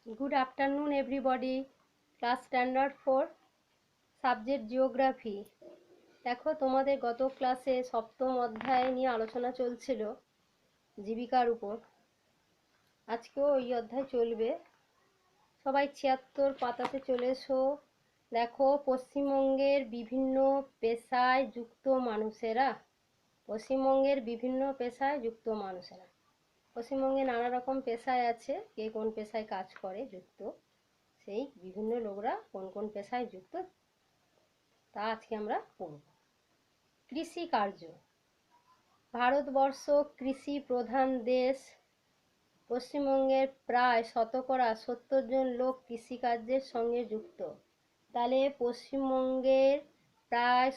Good afternoon, everybody. Class Standard 4, Subject Geography. দেখো তোমাদের গত ক্লাসে সপ্তম অধ্যায় নিয়ে আলোচনা চলছিল জীবিকার উপর। আজকেও ওই অধ্যায় চলবে। সবাই 76 পাতাতে চলে এসো। দেখো, পশ্চিমবঙ্গের বিভিন্ন পেশায় যুক্ত মানুষেরা। পশ্চিমবঙ্গে নানা রকম পেশায় আছে, কে কোন পেশায় কাজ করে যুক্ত, সেই বিভিন্ন লোকরা কোন কোন পেশায় যুক্ত তা আজকে আমরা পড়ব। কৃষি কার্য। ভারতবর্ষ কৃষি প্রধান দেশ। পশ্চিমবঙ্গের প্রায় 70% জন লোক কৃষিকার্যের সঙ্গে যুক্ত। তাহলে পশ্চিমবঙ্গের প্রায়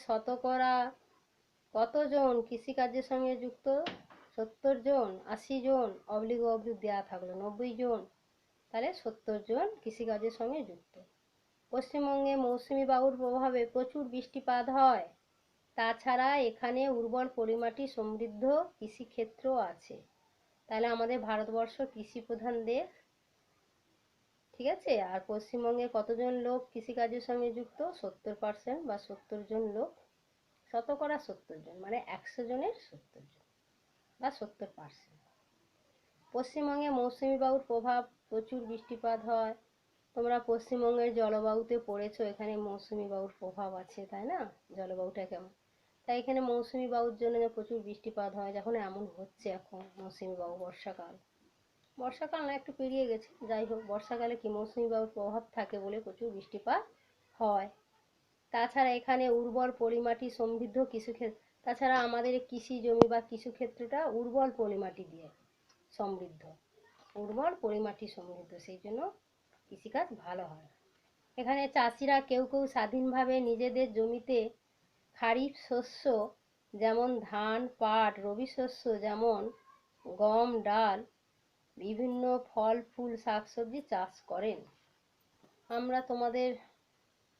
কতজন কৃষিকার্যের সঙ্গে যুক্ত? 70 জন, 80 জন, অবলিক দেওয়া থাকলো 90 জন। তাহলে 70 জন কৃষিকার্যের সঙ্গে যুক্ত। পশ্চিমবঙ্গে মৌসুমি বায়ুর প্রভাবে প্রচুর বৃষ্টিপাত হয়। তাছাড়া এখানে উর্বর পলিমাটি সমৃদ্ধ কৃষিক্ষেত্র আছে। তাহলে আমাদের ভারতবর্ষ কৃষি প্রধান দেশ, ঠিক আছে। আর পশ্চিমবঙ্গে কতজন লোক কৃষিকাজের সঙ্গে যুক্ত? 70% বা 70 জন লোক। 70 জন মানে 100 জনের 70 জন বা 70%। পশ্চিমবঙ্গে মৌসুমি বায়ুর প্রভাব, প্রচুর বৃষ্টিপাত হয়। তোমরা পশ্চিমবঙ্গের জলবায়ুতে পড়েছো, এখানে মৌসুমি বায়ুর প্রভাব আছে, তাই না? জলবায়ুটা কেমন, তাই এখানে মৌসুমি বায়ুর জন্য প্রচুর বৃষ্টিপাত হয়। যখন এমন হচ্ছে এখন মৌসুমি বায়ু, বর্ষাকাল না, একটু পেরিয়ে গেছে, যাই হোক, বর্ষাকালে কি মৌসুমি বায়ুর প্রভাব থাকে বলে প্রচুর বৃষ্টিপাত হয়। তাছাড়া এখানে উর্বর পলিমাটি সমৃদ্ধ তাছাড়া আমাদের কৃষি জমি বা কৃষিক্ষেত্রটা উর্বর পলিমাটি দিয়ে সমৃদ্ধ, সেই জন্য কৃষিকাজ ভালো হয়। এখানে চাষিরা কেউ কেউ স্বাধীনভাবে নিজেদের জমিতে খারিফ শস্য যেমন ধান, পাট, রবি শস্য যেমন গম, ডাল, বিভিন্ন ফল, ফুল, শাকসবজি চাষ করেন। আমরা তোমাদের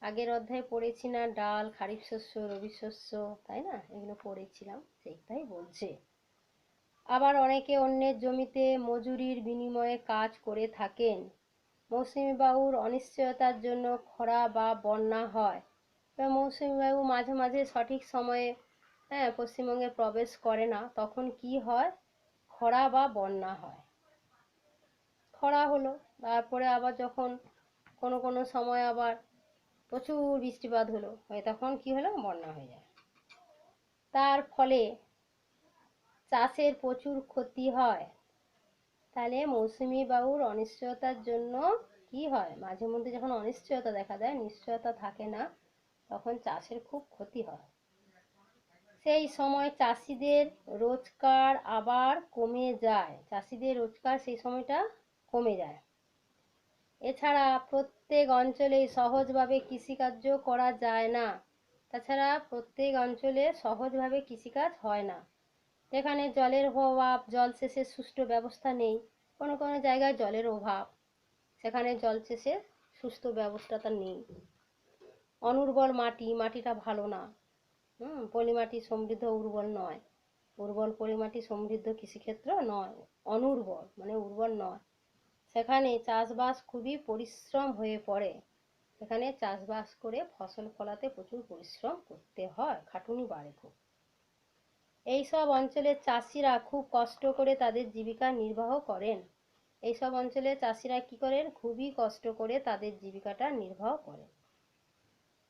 আগের অধ্যায়ে পড়েছি না, ডাল, খারিফ শস্য, রবি শস্য, তাই না? এগুলো পড়েছিলাম, সেইটাই বলছে। আবার অনেকে অন্যের জমিতে মজুরির বিনিময়ে কাজ করে থাকেন। মৌসুমি বায়ুর অনিশ্চয়তার জন্য খরা বা বন্যা হয়। মৌসুমি বায়ু মাঝে মাঝে সঠিক সময়ে পশ্চিমবঙ্গে প্রবেশ করে না, তখন কি হয়? খরা বা বন্যা হয়। খরা হলো, তারপরে আবার যখন কোনো কোনো সময় আবার প্রচুর বৃষ্টিপাত হলো, তখন কি হলো? বন্যা হয়ে যায়। তার ফলে চাষের প্রচুর ক্ষতি হয়। তাহলে মৌসুমি বায়ুর অনিশ্চয়তার জন্য কি হয়? মাঝে মধ্যে যখন অনিশ্চয়তা দেখা দেয়, নিশ্চয়তা থাকে না, তখন চাষের খুব ক্ষতি হয়। সেই সময় চাষিদের রোজগার আবার কমে যায়, সেই সময়টা কমে যায়। এছাড়া প্রত্যেক অঞ্চলেই সহজভাবে কৃষিকার্য করা যায় না। কৃষিকাজ হয় না। যেখানে জলের অভাব, জলসেচের সুষ্ঠু ব্যবস্থা নেই, কোনো কোনো জায়গায় জলের অভাব, সেখানে জলসেচের সুষ্ঠু ব্যবস্থাটা নেই। অনুর্বর মাটিটা ভালো না, পলিমাটি সমৃদ্ধ, উর্বর নয়, পলিমাটি সমৃদ্ধ কৃষিক্ষেত্র নয়, অনুর্বর মানে উর্বর নয়। সেখানে চাষবাস খুবই পরিশ্রম হয়ে পড়ে। সেখানে চাষবাস করে ফসল ফলাতে প্রচুর পরিশ্রম করতে হয়, খাটুনি বাড়ে খুব। এইসব অঞ্চলের চাষিরা খুব কষ্ট করে তাদের জীবিকা নির্বাহ করেন। খুবই কষ্ট করে তাদের জীবিকাটা নির্বাহ করেন।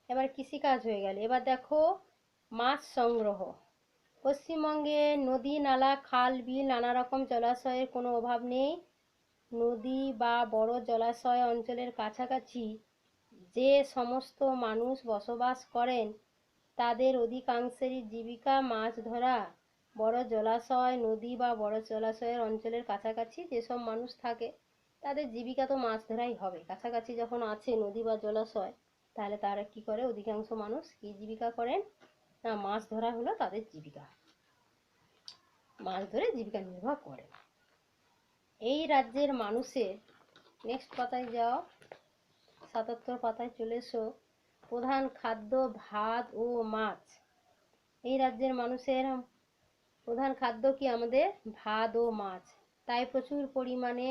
এবার কৃষিকাজ হয়ে গেল। এবার দেখো মাছ সংগ্রহ। পশ্চিমবঙ্গে নদী, নালা, খাল, বিল, নানা রকম জলাশয়ের কোনো অভাব নেই। নদী বা বড় জলাশয় অঞ্চলের কাছাকাছি যে সমস্ত মানুষ বসবাস করেন তাদের অধিকাংশেরই জীবিকা মাছ ধরা। বড় জলাশয়, নদী বা বড় জলাশয়ের অঞ্চলের কাছাকাছি যেসব মানুষ থাকে তাদের জীবিকা তো মাছ ধরাই হবে। কাছাকাছি যখন আছে নদী বা জলাশয়, তাহলে তারা কি করে? অধিকাংশ মানুষ কি জীবিকা করেন না, মাছ ধরা হলো তাদের জীবিকা, মাছ ধরে জীবিকা নির্বাহ করে। এই রাজ্যের মানুষের, নেক্সট পাতায় যাও, 77 পাতায় চলে এসো। প্রধান খাদ্য ভাত ও মাছ। এই রাজ্যের মানুষের প্রধান খাদ্য কি? আমাদের ভাত ও মাছ। তাই প্রচুর পরিমাণে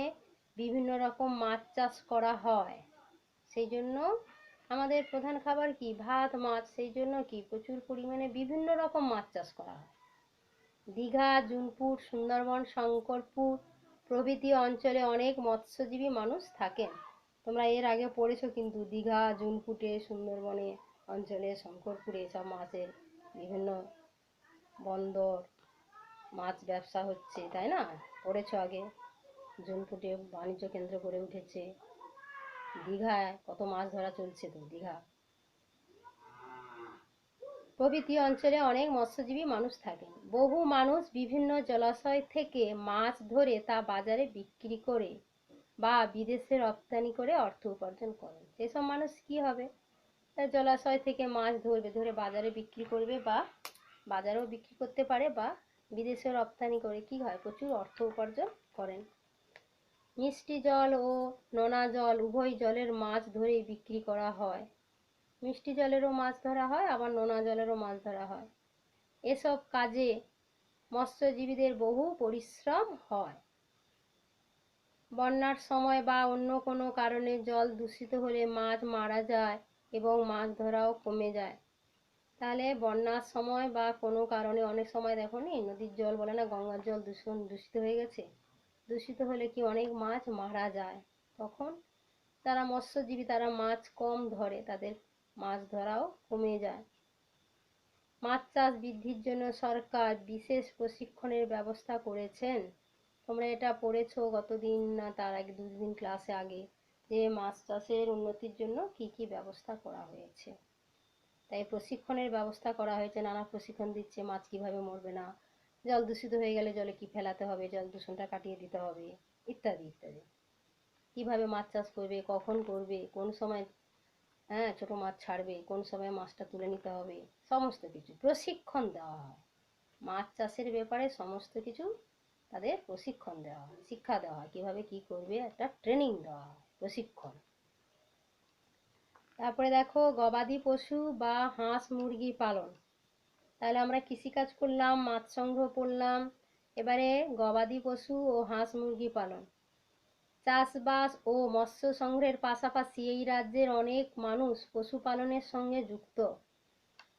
বিভিন্ন রকম মাছ চাষ করা হয়। সেই জন্য আমাদের প্রধান খাবার কি? ভাত মাছ। সেই জন্য কি প্রচুর পরিমাণে বিভিন্ন রকম মাছ চাষ করা হয়। দীঘা, জুনপুট, সুন্দরবন, শঙ্করপুর প্রভৃতি অঞ্চলে অনেক মৎস্যজীবী মানুষ থাকেন। তোমরা এর আগে পড়েছো কিন্তু দীঘা, জুনপুটে, সুন্দরবনে অঞ্চলে, শঙ্করপুরে সব মাছের বিভিন্ন বন্দর, মাছ ব্যবসা হচ্ছে, তাই না? পড়েছো আগে। জুনপুটে বাণিজ্য কেন্দ্র গড়ে উঠেছে। দীঘায় কত মাছ ধরা চলছে তো, দীঘা প্রভৃতি অঞ্চলে অনেক মৎস্যজীবী মানুষ থাকেন। বহু মানুষ বিভিন্ন জলাশয় থেকে মাছ ধরে তা বাজারে বিক্রি করে বা বিদেশে রপ্তানি করে অর্থ উপার্জন করেন। সেসব মানুষ কি হবে? জলাশয় থেকে মাছ ধরবে, ধরে বাজারে বিক্রি করবে, বা বাজারেও বিক্রি করতে পারে, বা বিদেশে রপ্তানি করে কি হয়? প্রচুর অর্থ উপার্জন করেন। মিষ্টি জল ও নোনা জল উভয় জলের মাছ ধরেই বিক্রি করা হয়। মিষ্টি জলেরও মাছ ধরা হয়, আবার নোনা জলেরও মাছ ধরা হয়। এসব কাজে মৎস্যজীবীদের বহু পরিশ্রম হয়। বন্যার সময় বা অন্য কোনো কারণে জল দূষিত হলে মাছ মারা যায় এবং মাছ ধরাও কমে যায়। তাহলে বন্যার সময় বা কোনো কারণে, অনেক সময় দেখো নি নদীর জল, বলে না গঙ্গার জল দূষিত হয়ে গেছে, দূষিত হলে কি অনেক মাছ মারা যায়। তখন যারা মৎস্যজীবী তারা মাছ কম ধরে, তাদের মাছ ধরাও কমে যায়। মাছ চাষ বৃদ্ধির জন্য সরকার বিশেষ প্রশিক্ষণের ব্যবস্থা করেছেন। তোমরা এটা পড়েছো গতদিন না তার আগে, দুদিন ক্লাসে আগে, যে মাছ চাষের উন্নতির জন্য কি কি ব্যবস্থা করা হয়েছে। তাই প্রশিক্ষণের ব্যবস্থা করা হয়েছে, নানা প্রশিক্ষণ দিচ্ছে, মাছ কিভাবে মরবে না, জল দূষিত হয়ে গেলে জলে কি ফেলাতে হবে, জল দূষণটা কাটিয়ে দিতে হবে, ইত্যাদি ইত্যাদি। কিভাবে মাছ চাষ করবে, কখন করবে, কোন সময় ছোট মাছ ছাড়বে, কোন সময় মাছটা তুলে নিতে হবে, সমস্ত কিছু প্রশিক্ষণ দেওয়া হয়। মাছ চাষের ব্যাপারে সমস্ত কিছু তাদের প্রশিক্ষণ দেওয়া হয়, শিক্ষা দেওয়া হয়, কিভাবে কি করবে, একটা ট্রেনিং দেওয়া হয়, প্রশিক্ষণ। তারপরে দেখো গবাদি পশু বা হাঁস মুরগি পালন। তাহলে আমরা কৃষিকাজ করলাম, মাছ সংগ্রহ করলাম, এবারে গবাদি পশু ও হাঁস মুরগি পালন। চাষবাস ও মৎস্য সংগ্রহের পাশাপাশি এই রাজ্যের অনেক মানুষ পশুপালনের সঙ্গে যুক্ত।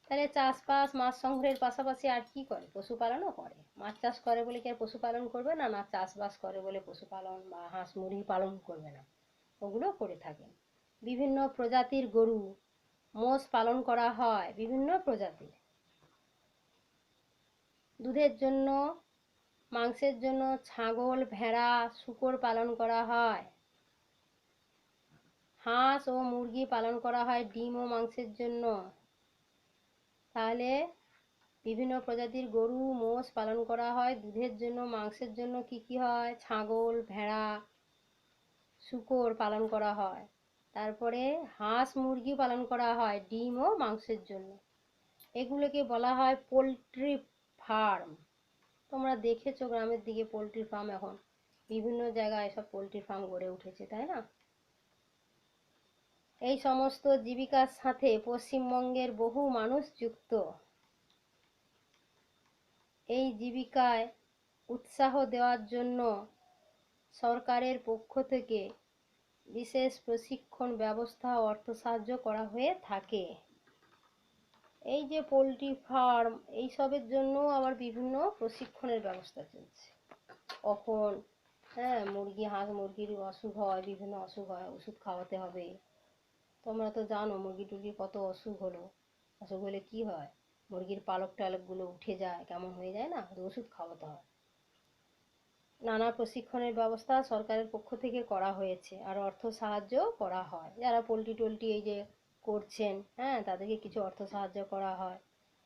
তাহলে চাষবাস মাছ সংগ্রহের পাশাপাশি আর কি করে? পশুপালনও করে। মাছ চাষ করে বলে কি আর পশুপালন করবে না? না চাষবাস করে বলে পশুপালন বা হাঁস মুরগি পালন করবে না, ওগুলো করে থাকে। বিভিন্ন প্রজাতির গরু মোষ পালন করা হয়, বিভিন্ন প্রজাতির। দুধের জন্য, মাংসের জন্য ছাগল, ভেড়া, শূকর পালন করা হয়। হাঁস ও মুরগি পালন করা হয় ডিম ও মাংসের জন্য। তাহলে বিভিন্ন প্রজাতির গরু মোষ পালন করা হয় দুধের জন্য, মাংসের জন্য কি কি হয়? ছাগল, ভেড়া, শূকর পালন করা হয়। তারপরে হাঁস মুরগি পালন করা হয় ডিম ও মাংসের জন্য। এগুলোকে বলা হয় পোলট্রি ফার্ম। তোমরা দেখেছো গ্রামের দিকে পোলট্রি ফার্ম, এখন বিভিন্ন জায়গায় সব পোলট্রি ফার্ম গড়ে উঠেছে, তাই না? এই সমস্ত জীবিকার সাথে পশ্চিমবঙ্গের বহু মানুষ যুক্ত। এই জীবিকায় উৎসাহ দেওয়ার জন্য সরকারের পক্ষ থেকে বিশেষ প্রশিক্ষণ ব্যবস্থা ও অর্থ সাহায্য করা হয়ে থাকে। এই যে পোলট্রি ফার্ম, এইসবের জন্য আবার বিভিন্ন প্রশিক্ষণের ব্যবস্থা চলছে। কখন মুরগি, হাঁস মুরগির অসুখ হয়, বিভিন্ন অসুখ হয়, ওষুধ খাওয়াতে হবে। তোমরা তো জানো মুরগি টুরগির কত অসুখ হলো, অসুখ হলে কি হয়? মুরগির পালক টালকগুলো উঠে যায়, কেমন হয়ে যায় না, ওষুধ খাওয়াতে হয়। নানা প্রশিক্ষণের ব্যবস্থা সরকারের পক্ষ থেকে করা হয়েছে, আর অর্থ সাহায্য করা হয়। যারা পোলট্রি টোলট্রি এই যে করছেন, তাদেরকে কিছু অর্থ সাহায্য করা হয়।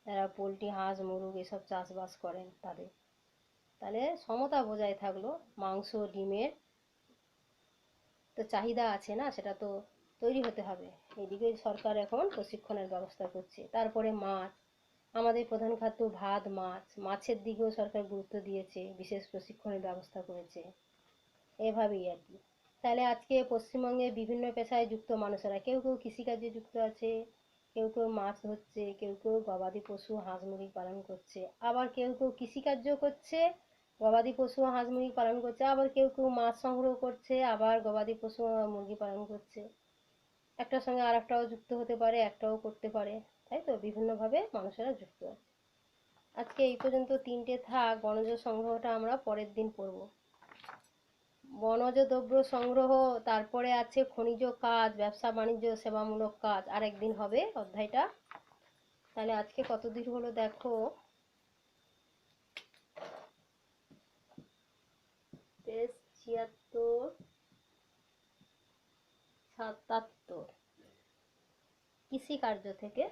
যারা পোলট্রি, হাঁস মুরগ এসব চাষবাস করেন তাদের। তাহলে সমতা বজায় থাকলো। মাংস ডিমের তো চাহিদা আছে না, সেটা তো তৈরি হতে হবে। এদিকে সরকার এখন প্রশিক্ষণের ব্যবস্থা করছে। তারপরে মাছ, আমাদের প্রধান খাদ্য ভাত মাছ, মাছের দিকেও সরকার গুরুত্ব দিয়েছে, বিশেষ প্রশিক্ষণের ব্যবস্থা করেছে, এভাবেই আর কি। তাহলে আজকে পশ্চিমবঙ্গে বিভিন্ন পেশায় যুক্ত মানুষেরা, কেউ কেউ কৃষিকাজে যুক্ত আছে, কেউ কেউ মাছ ধরছে, কেউ কেউ গবাদি পশু হাঁস মুরগি পালন করছে, আবার কেউ কেউ কৃষিকার্য করছে, গবাদি পশু হাঁস মুরগি পালন করছে, আবার কেউ কেউ মাছ সংগ্রহ করছে, আবার গবাদি পশু মুরগি পালন করছে। একটার সঙ্গে আর একটাও যুক্ত হতে পারে, একটাও করতে পারে, তাই তো বিভিন্নভাবে মানুষেরা যুক্ত আছে। আজকে এই পর্যন্ত, তিনটে থাক, বনজ সংগ্রহটা আমরা পরের দিন পড়ব। বনজ দ্রব্য সংগ্রহ, তারপরে আছে খনিজ কাজ, ব্যবসা বাণিজ্য, সেবামূলক কাজ, আর একদিন হবে অধ্যায়টা। তাহলে আজকে কত দূর হলো দেখো, 76, 77 কৃষিকার্য থেকে।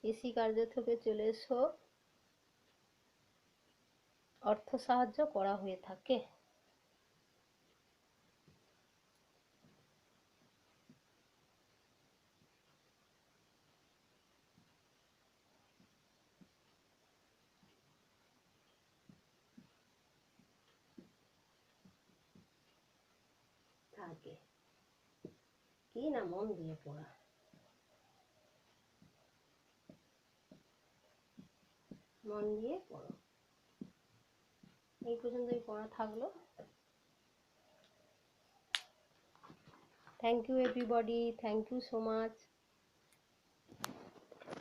কৃষিকার্য থেকে চলে এসো, অর্থ সাহায্য করা হয়ে থাকে। থাকে কি না, মন দিয়ে পড়া, মন দিয়ে পড়ো। এই পর্যন্তই পড়া থাকলো। Thank you everybody, thank you so much.